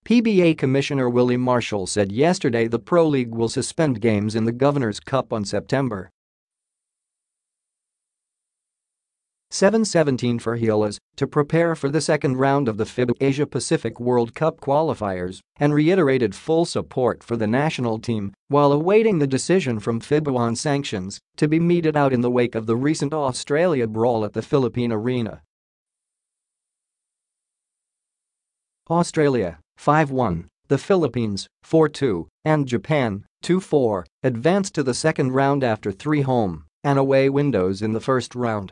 PBA Commissioner Willie Marcial said yesterday the Pro League will suspend games in the Governor's Cup on September 17 for Gilas to prepare for the second round of the FIBA Asia Pacific World Cup qualifiers and reiterated full support for the national team while awaiting the decision from FIBA on sanctions to be meted out in the wake of the recent Australia brawl at the Philippine Arena. Australia 5-1, the Philippines 4-2, and Japan 2-4 advanced to the second round after 3 home and away windows in the first round.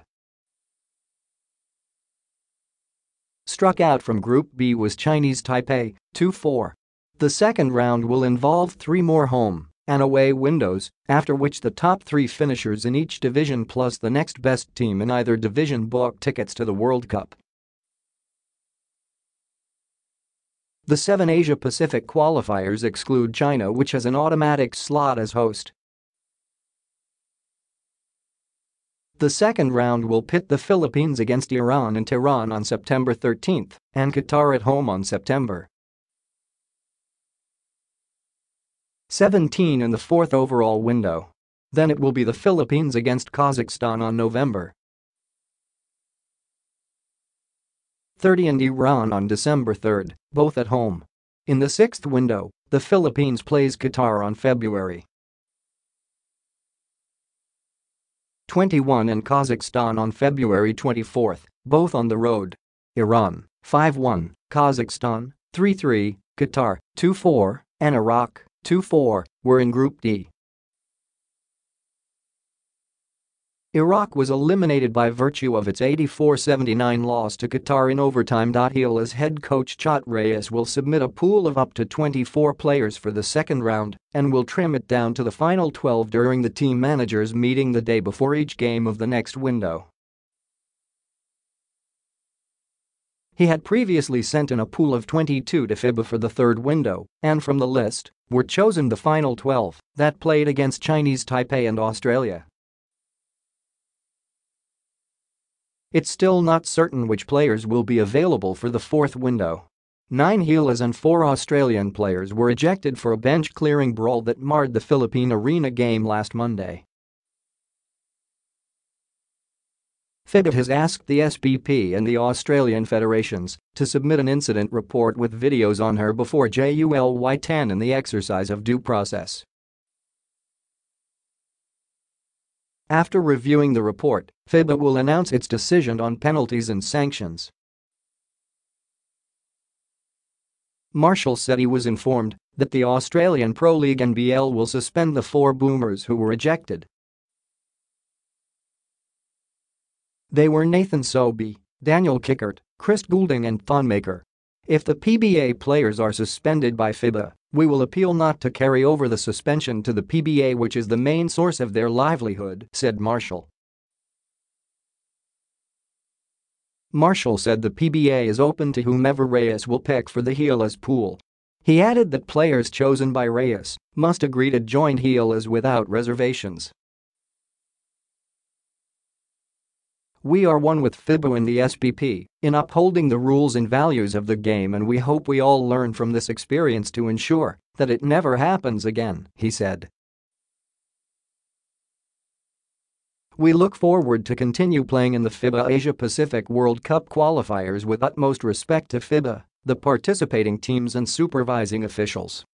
Struck out from Group B was Chinese-Taipei 2-4. The second round will involve 3 more home and away windows, after which the top 3 finishers in each division plus the next best team in either division book tickets to the World Cup. The 7 Asia-Pacific qualifiers exclude China, which has an automatic slot as host. The second round will pit the Philippines against Iran in Tehran on September 13 and Qatar at home on September 17 in the 4th overall window. Then it will be the Philippines against Kazakhstan on November 30 and Iran on December 3, both at home. In the 6th window, the Philippines plays Qatar on February 21 and Kazakhstan on February 24, both on the road. Iran 5-1, Kazakhstan 3-3, Qatar 2-4, and Iraq 2-4 were in Group D. Iraq was eliminated by virtue of its 84-79 loss to Qatar in overtime. Gilas head coach Chot Reyes will submit a pool of up to 24 players for the second round and will trim it down to the final 12 during the team managers' meeting the day before each game of the next window. He had previously sent in a pool of 22 to FIBA for the third window, and from the list were chosen the final 12 that played against Chinese-Taipei and Australia. It's still not certain which players will be available for the fourth window. 9 Gilas and 4 Australian players were ejected for a bench-clearing brawl that marred the Philippine Arena game last Monday. FIBA has asked the SBP and the Australian federations to submit an incident report with videos on her before July 10 in the exercise of due process. After reviewing the report, FIBA will announce its decision on penalties and sanctions. Marcial said he was informed that the Australian Pro League NBL will suspend the 4 boomers who were ejected. They were Nathan Sobey, Daniel Kickert, Chris Goulding and Thonmaker. If the PBA players are suspended by FIBA, we will appeal not to carry over the suspension to the PBA, which is the main source of their livelihood, said Marcial. Marcial said the PBA is open to whomever Reyes will pick for the Gilas pool. He added that players chosen by Reyes must agree to join Gilas without reservations. We are one with FIBA and the SBP in upholding the rules and values of the game, and we hope we all learn from this experience to ensure that it never happens again, he said. We look forward to continue playing in the FIBA Asia Pacific World Cup qualifiers with utmost respect to FIBA, the participating teams and supervising officials.